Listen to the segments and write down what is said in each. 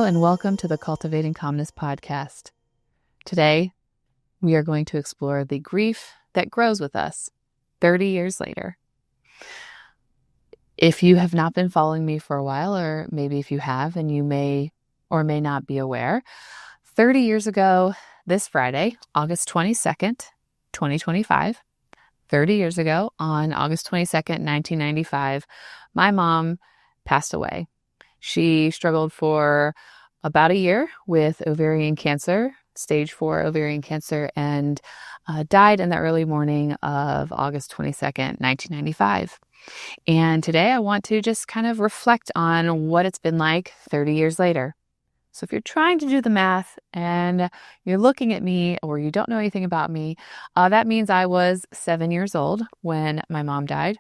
and welcome to the Cultivating Calmness Podcast. Today, we are going to explore the grief that grows with us 30 years later. If you have not been following me for a while, or maybe if you have and you may or may not be aware, 30 years ago this Friday, August 22nd, 2025, 30 years ago on August 22nd, 1995, my mom passed away. She struggled for about a year with ovarian cancer, stage 4 ovarian cancer, and died in the early morning of August 22nd, 1995. And today I want to just kind of reflect on what it's been like 30 years later. So if you're trying to do the math and you're looking at me or you don't know anything about me, that means I was 7 years old when my mom died.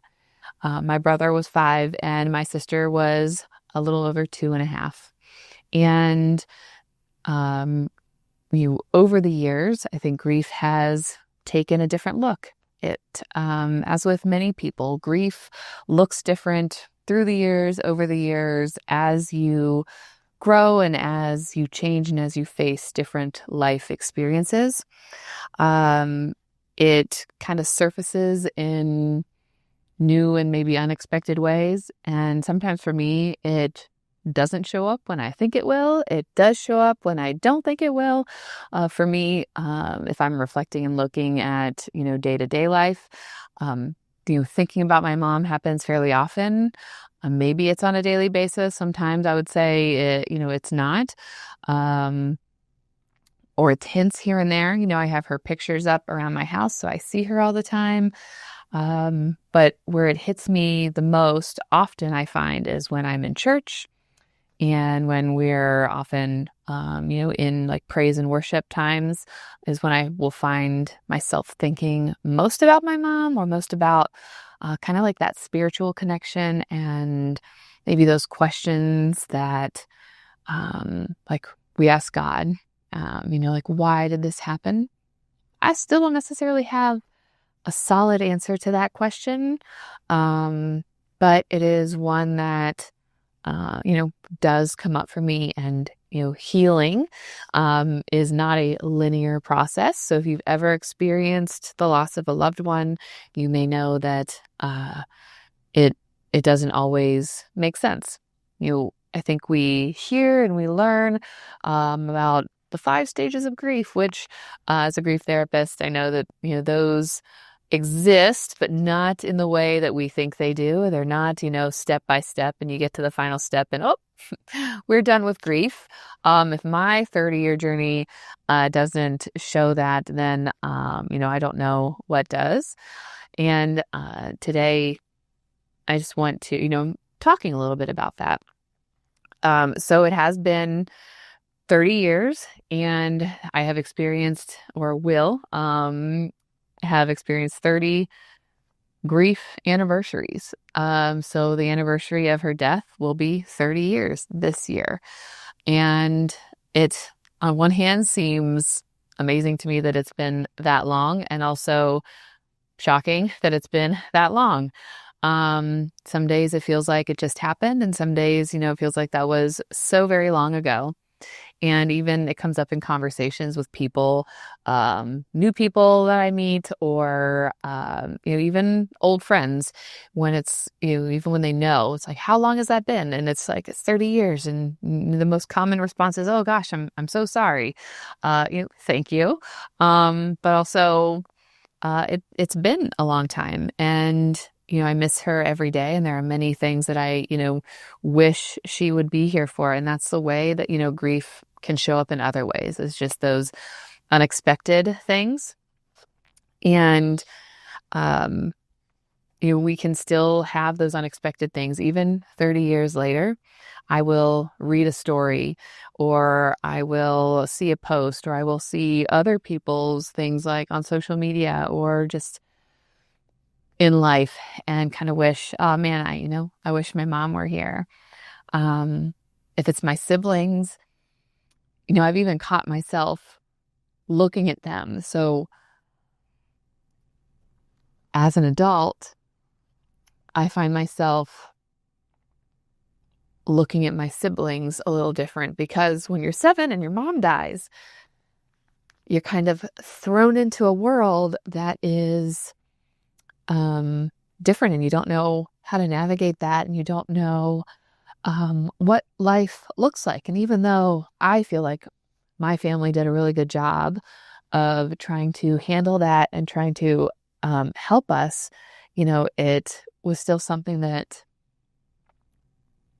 My brother was 5 and my sister was a little over 2.5. And over the years, I think grief has taken a different look. As with many people, grief looks different through the years, over the years, as you grow and as you change and as you face different life experiences. It kind of surfaces in new and maybe unexpected ways. And sometimes for me, it doesn't show up when I think it will. It does show up when I don't think it will. For me, if I'm reflecting and looking at, day-to-day life, thinking about my mom happens fairly often. Maybe it's on a daily basis. Sometimes I would say, it's not. Or it's hints here and there. I have her pictures up around my house, so I see her all the time. But where it hits me the most often, I find, is when I'm in church and when we're often, in like praise and worship times is when I will find myself thinking most about my mom or most about kind of like that spiritual connection and maybe those questions that like we ask God, like, why did this happen? I still don't necessarily have a solid answer to that question. But it is one that, does come up for me. And, healing is not a linear process. So if you've ever experienced the loss of a loved one, you may know that it doesn't always make sense. I think we hear and we learn about the 5 stages of grief, which as a grief therapist, I know that, those exist, but not in the way that we think they do. They're not, step by step and you get to the final step and, we're done with grief. If my 30-year journey doesn't show that, then, I don't know what does. And today I just want to, talking a little bit about that. So it has been 30 years and I have experienced or will have experienced 30 grief anniversaries. So the anniversary of her death will be 30 years this year. And it, on one hand, seems amazing to me that it's been that long, and also shocking that it's been that long. Some days it feels like it just happened, and some days, it feels like that was so very long ago. And even it comes up in conversations with people, new people that I meet, or, even old friends, when it's, even when they know, it's like, how long has that been? And it's like, it's 30 years. And the most common response is, oh gosh, I'm so sorry. Thank you. But also, it's been a long time, and I miss her every day, and there are many things that I, wish she would be here for. And that's the way that, grief can show up in other ways. It's just those unexpected things. And, we can still have those unexpected things. Even 30 years later, I will read a story, or I will see a post, or I will see other people's things like on social media or just in life, and kind of wish, oh man, I wish my mom were here. If it's my siblings, I've even caught myself looking at them. So as an adult, I find myself looking at my siblings a little different, because when you're 7 and your mom dies, you're kind of thrown into a world that is different, and you don't know how to navigate that, and you don't know what life looks like. And even though I feel like my family did a really good job of trying to handle that and trying to help us, it was still something that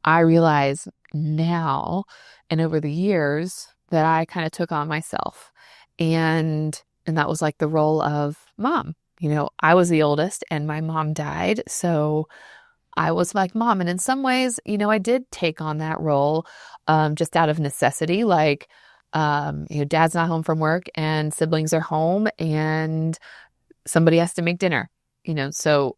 I realize now and over the years that I kind of took on myself. And that was like the role of mom. I was the oldest and my mom died. So I was like mom. And in some ways, I did take on that role just out of necessity. Like, dad's not home from work and siblings are home and somebody has to make dinner, so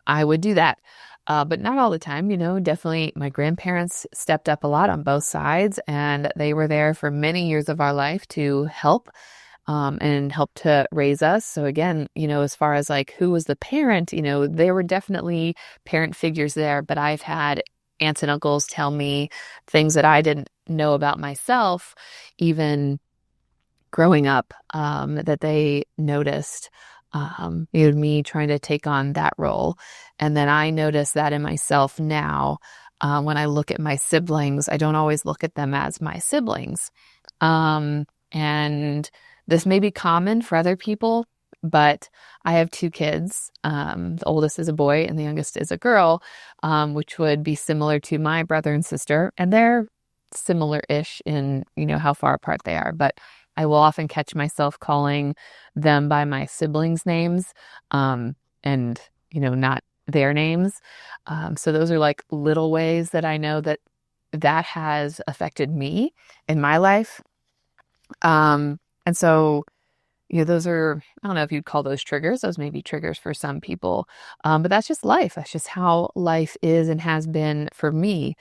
I would do that. But not all the time, definitely my grandparents stepped up a lot on both sides, and they were there for many years of our life to help and help to raise us. So again, as far as like who was the parent, there were definitely parent figures there, but I've had aunts and uncles tell me things that I didn't know about myself, even growing up, that they noticed. Me trying to take on that role. And then I notice that in myself now, when I look at my siblings, I don't always look at them as my siblings. And this may be common for other people, but I have 2 kids. The oldest is a boy and the youngest is a girl, which would be similar to my brother and sister. And they're similar-ish in, how far apart they are. But I will often catch myself calling them by my siblings' names, and, not their names. So those are like little ways that I know that has affected me in my life. And so, those are, I don't know if you'd call those triggers. Those may be triggers for some people. But that's just life. That's just how life is and has been for me.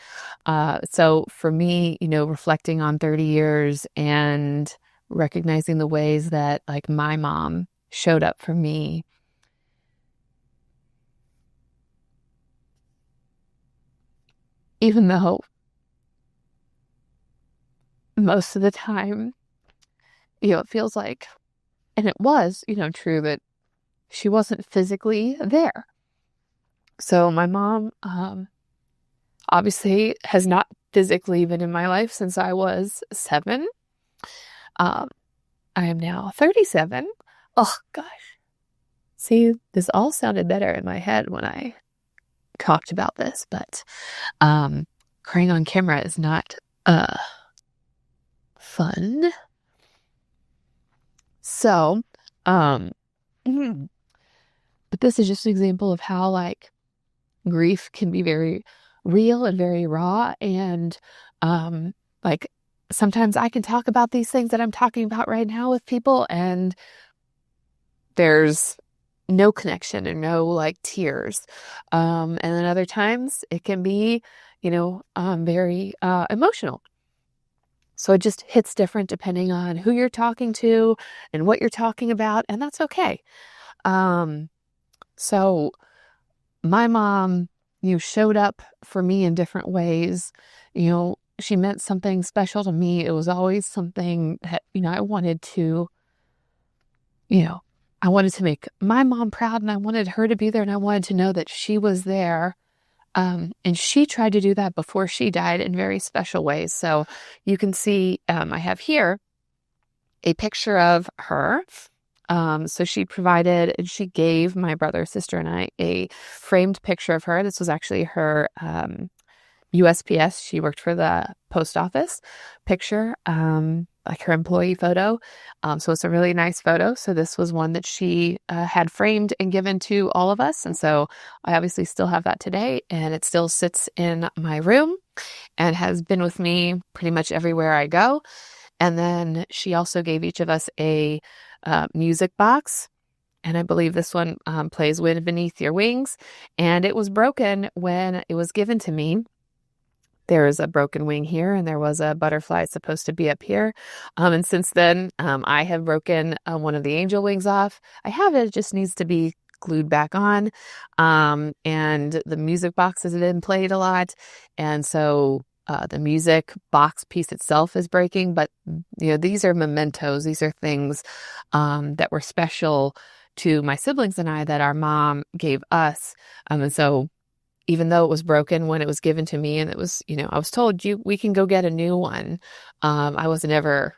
So for me, reflecting on 30 years and recognizing the ways that like my mom showed up for me, even though most of the time, it feels like, and it was, true that she wasn't physically there. So my mom obviously has not physically been in my life since I was 7. I am now 37. Oh gosh. See, this all sounded better in my head when I talked about this, but crying on camera is not fun. So, but this is just an example of how like grief can be very real and very raw. And like sometimes I can talk about these things that I'm talking about right now with people and there's no connection and no like tears. And then other times it can be, very emotional. So it just hits different depending on who you're talking to and what you're talking about, and that's okay. So my mom, showed up for me in different ways. She meant something special to me. It was always something that, I wanted to make my mom proud, and I wanted her to be there, and I wanted to know that she was there. And she tried to do that before she died in very special ways. So you can see, I have here a picture of her. So she provided, and she gave my brother, sister, and I a framed picture of her. This was actually her USPS. She worked for the post office picture, like her employee photo. So it's a really nice photo. So this was one that she had framed and given to all of us. And so I obviously still have that today, and it still sits in my room and has been with me pretty much everywhere I go. And then she also gave each of us a music box. And I believe this one plays Wind Beneath Your Wings. And it was broken when it was given to me. There is a broken wing here, and there was a butterfly supposed to be up here. And since then, I have broken one of the angel wings off. I have it. It just needs to be glued back on. And the music box has been played a lot. And so the music box piece itself is breaking, but these are mementos. These are things that were special to my siblings and I that our mom gave us. And so even though it was broken when it was given to me, and it was, I was told we can go get a new one. I was never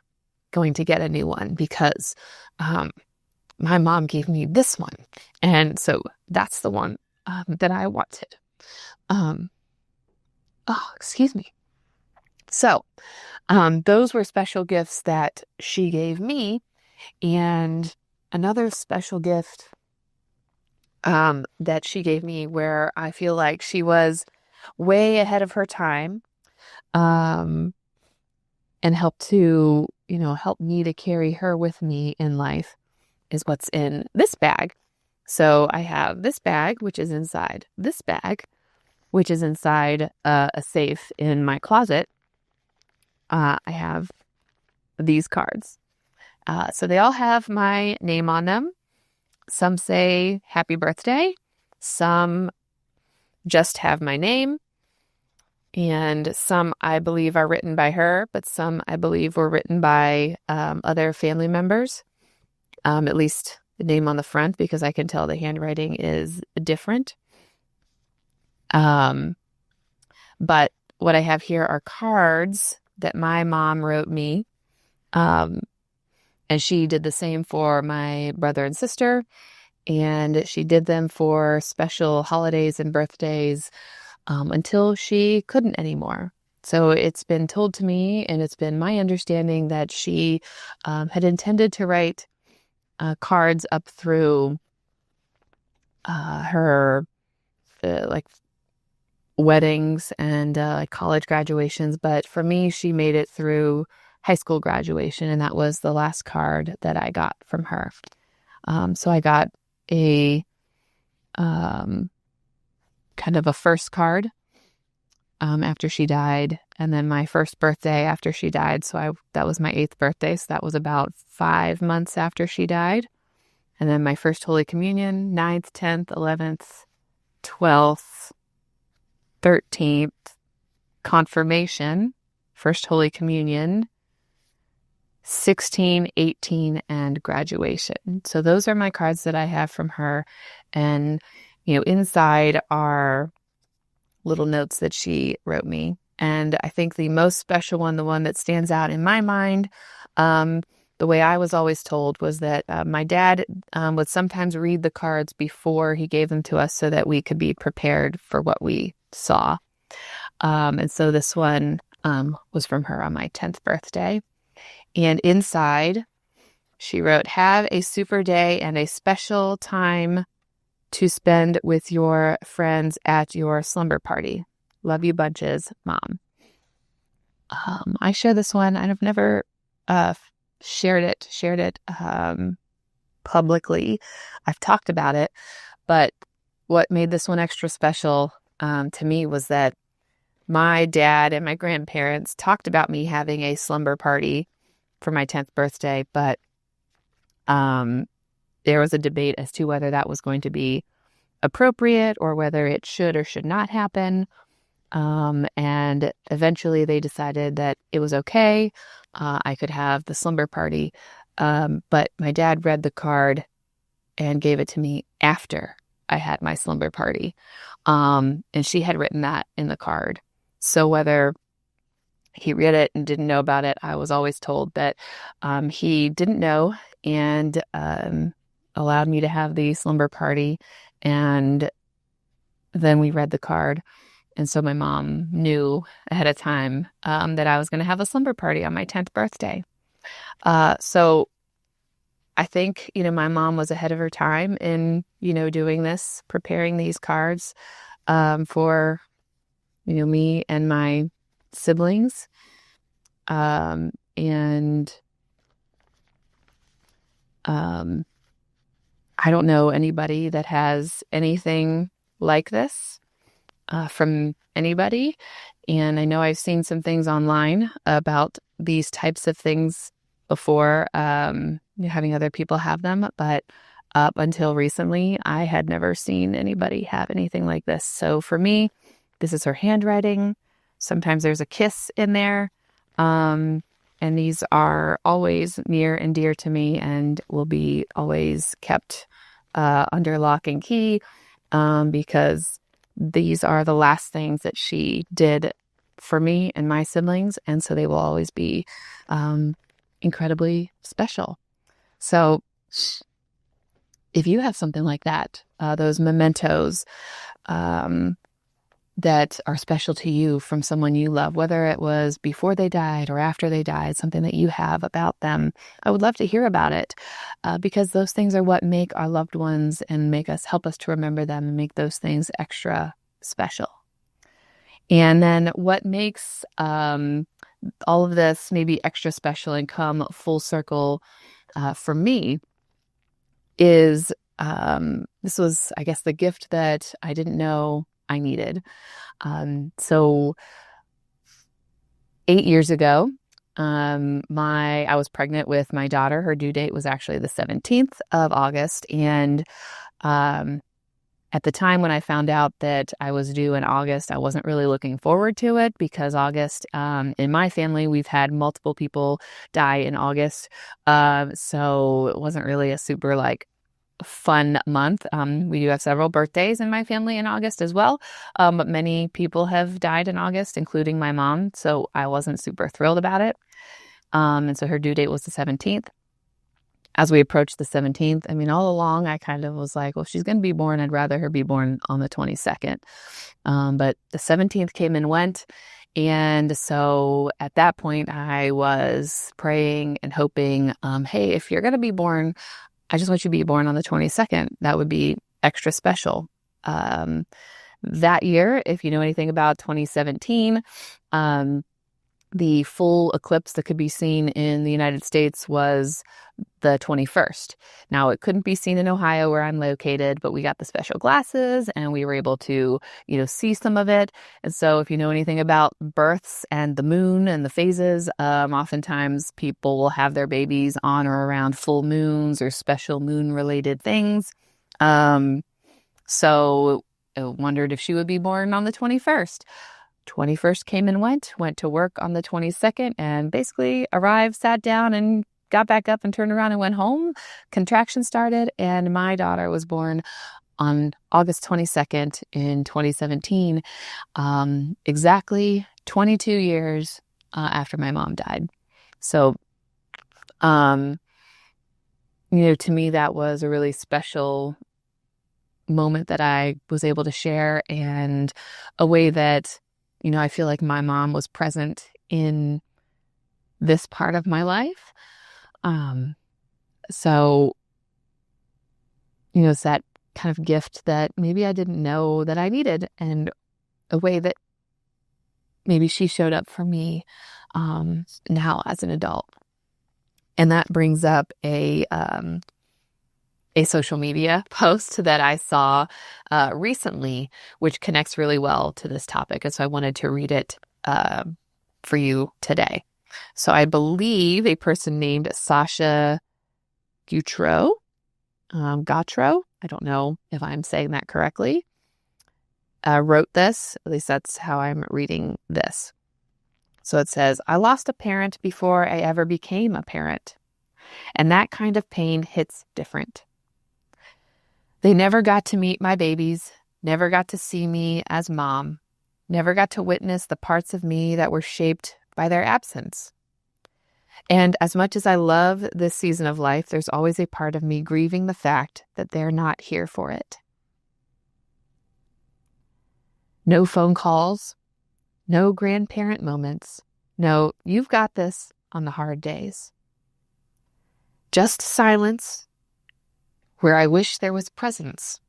going to get a new one because my mom gave me this one. And so that's the one that I wanted. Excuse me. So those were special gifts that she gave me. And another special gift that she gave me where I feel like she was way ahead of her time and helped to, help me to carry her with me in life is what's in this bag. So I have this bag, which is inside this bag, which is inside a safe in my closet. I have these cards. So they all have my name on them. Some say happy birthday. Some just have my name. And some I believe are written by her, but some I believe were written by other family members. At least the name on the front, because I can tell the handwriting is different. But what I have here are cards that my mom wrote me. And she did the same for my brother and sister. And she did them for special holidays and birthdays until she couldn't anymore. So it's been told to me, and it's been my understanding that she had intended to write cards up through her weddings and college graduations. But for me, she made it through high school graduation, and that was the last card that I got from her. So I got a kind of a first card after she died, and then my first birthday after she died. So that was my 8th birthday. So that was about 5 months after she died. And then my first Holy Communion, 9th, 10th, 11th, 12th, 13th, confirmation, first Holy Communion, 16, 18, and graduation. So those are my cards that I have from her. And, inside are little notes that she wrote me. And I think the most special one, the one that stands out in my mind, the way I was always told was that my dad would sometimes read the cards before he gave them to us so that we could be prepared for what we saw. And so this one was from her on my 10th birthday. And inside, she wrote, "Have a super day and a special time to spend with your friends at your slumber party. Love you bunches, Mom." I share this one. I've never shared it publicly. I've talked about it, but what made this one extra special to me was that my dad and my grandparents talked about me having a slumber party for my 10th birthday, but there was a debate as to whether that was going to be appropriate or whether it should or should not happen. And eventually they decided that it was okay. I could have the slumber party. But my dad read the card and gave it to me after I had my slumber party. And she had written that in the card. So whether he read it and didn't know about it, I was always told that he didn't know and allowed me to have the slumber party. And then we read the card. And so my mom knew ahead of time that I was going to have a slumber party on my 10th birthday. So I think, my mom was ahead of her time in, doing this, preparing these cards for, me and my siblings. And I don't know anybody that has anything like this from anybody. And I know I've seen some things online about these types of things before, having other people have them, but up until recently, I had never seen anybody have anything like this. So for me, this is her handwriting. Sometimes there's a kiss in there. And these are always near and dear to me and will be always kept under lock and key because these are the last things that she did for me and my siblings. And so they will always be incredibly special. So if you have something like that, those mementos that are special to you from someone you love, whether it was before they died or after they died, something that you have about them, I would love to hear about it because those things are what make our loved ones and help us to remember them and make those things extra special. And then what makes all of this maybe extra special and come full circle for me is this was, I guess, the gift that I didn't know I needed. So 8 years ago, I was pregnant with my daughter. Her due date was actually the 17th of August. And at the time when I found out that I was due in August, I wasn't really looking forward to it because August, in my family, we've had multiple people die in August. So it wasn't really a super fun month. We do have several birthdays in my family in August as well. But many people have died in August, including my mom. So I wasn't super thrilled about it. And so her due date was the 17th. As we approached the 17th, I mean, all along, I kind of was like, well, if she's going to be born, I'd rather her be born on the 22nd. But the 17th came and went. And so at that point, I was praying and hoping, hey, if you're going to be born, I just want you to be born on the 22nd. That would be extra special. That year, if you know anything about 2017, the full eclipse that could be seen in the United States was the 21st. Now, it couldn't be seen in Ohio where I'm located, but we got the special glasses and we were able to, see some of it. And so if you know anything about births and the moon and the phases, oftentimes people will have their babies on or around full moons or special moon related things. So I wondered if she would be born on the 21st. 21st came and went to work on the 22nd and basically arrived, sat down and got back up and turned around and went home. Contractions started and my daughter was born on August 22nd in 2017, exactly 22 years after my mom died. So, to me, that was a really special moment that I was able to share and a way that I feel like my mom was present in this part of my life. So, it's that kind of gift that maybe I didn't know that I needed and a way that maybe she showed up for me now as an adult. And that brings up a social media post that I saw recently, which connects really well to this topic. And so I wanted to read it for you today. So I believe a person named 𝗖𝗹𝗺𝗁𝗃, I don't know if I'm saying that correctly, wrote this. At least that's how I'm reading this. So it says, I lost a parent before I ever became a parent. And that kind of pain hits different. They never got to meet my babies, never got to see me as mom, never got to witness the parts of me that were shaped by their absence. And as much as I love this season of life, there's always a part of me grieving the fact that they're not here for it. No phone calls, no grandparent moments, no, you've got this on the hard days. Just silence where I wish there was presence.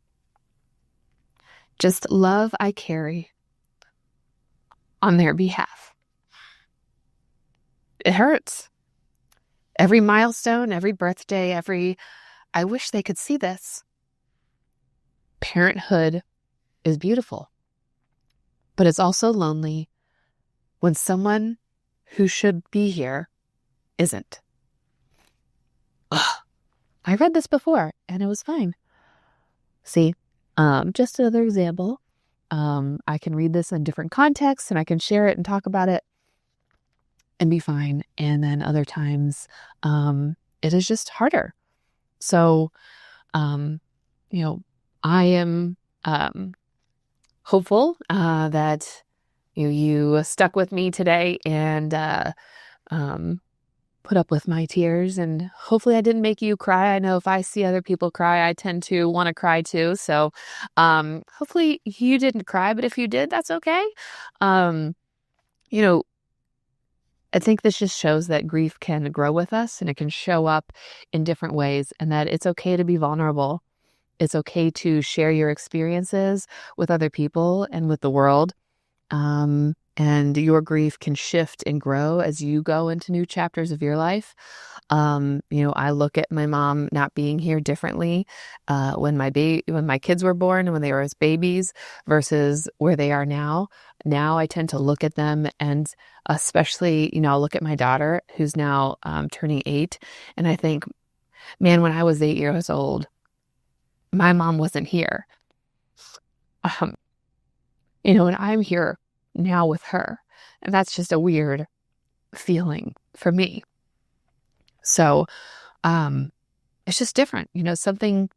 Just love I carry on their behalf. It hurts. Every milestone, every birthday, I wish they could see this. Parenthood is beautiful, but it's also lonely when someone who should be here isn't. Ugh. I read this before and it was fine. See, just another example. I can read this in different contexts and I can share it and talk about it and be fine. And then other times, it is just harder. So, I am hopeful that you stuck with me today and put up with my tears, and hopefully I didn't make you cry. I know if I see other people cry, I tend to want to cry too. So hopefully you didn't cry, but if you did, that's okay. I think this just shows that grief can grow with us and it can show up in different ways, and that it's okay to be vulnerable. It's okay to share your experiences with other people and with the world. And your grief can shift and grow as you go into new chapters of your life. I look at my mom not being here differently when my kids were born and when they were as babies versus where they are now. Now I tend to look at them, and especially, I'll look at my daughter who's now turning 8, and I think, man, when I was 8 years old, my mom wasn't here. And I'm here now with her. And that's just a weird feeling for me. So, it's just different, something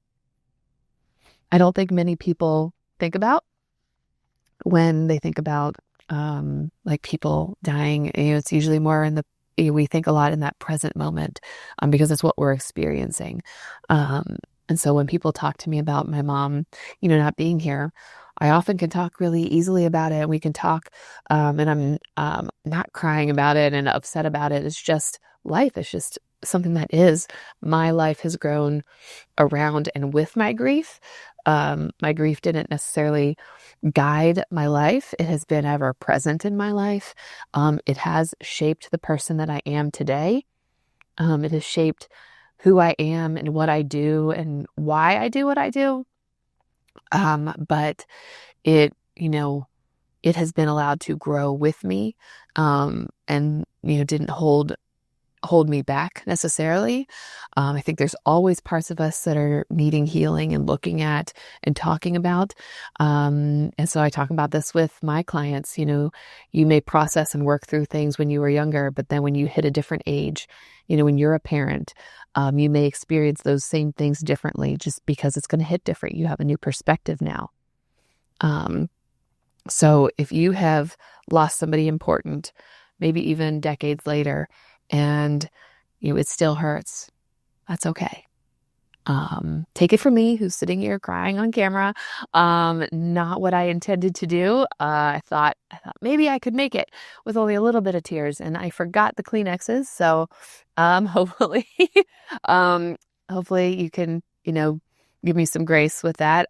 I don't think many people think about when they think about, like people dying. It's usually more we think a lot in that present moment, because it's what we're experiencing. And so when people talk to me about my mom, not being here, I often can talk really easily about it. And we can talk, and I'm not crying about it and upset about it. It's just life. It's just something that is. My life has grown around and with my grief. My grief didn't necessarily guide my life. It has been ever present in my life. It has shaped the person that I am today. It has shaped who I am and what I do and why I do what I do. But it has been allowed to grow with me, and, didn't hold me back necessarily. I think there's always parts of us that are needing healing and looking at and talking about. And so I talk about this with my clients. You may process and work through things when you were younger, but then when you hit a different age, when you're a parent, you may experience those same things differently just because it's going to hit different. You have a new perspective now. So if you have lost somebody important, maybe even decades later, and it still hurts, that's okay. Take it from me, who's sitting here crying on camera. Not what I intended to do. I thought maybe I could make it with only a little bit of tears, and I forgot the Kleenexes. So, hopefully, hopefully you can, give me some grace with that.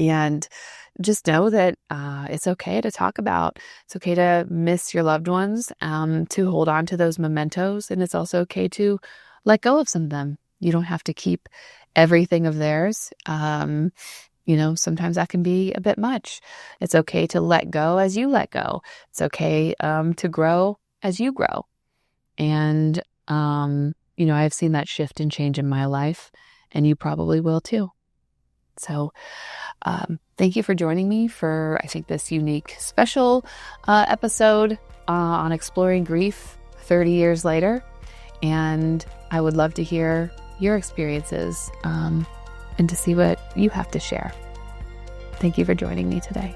And just know that it's okay to talk about. It's okay to miss your loved ones, to hold on to those mementos, and it's also okay to let go of some of them. You don't have to keep everything of theirs. Sometimes that can be a bit much. It's okay to let go as you let go. It's okay to grow as you grow. And, I've seen that shift and change in my life, and you probably will too. So thank you for joining me for, I think, this unique, special episode on exploring grief 30 years later. And I would love to hear your experiences and to see what you have to share. Thank you for joining me today.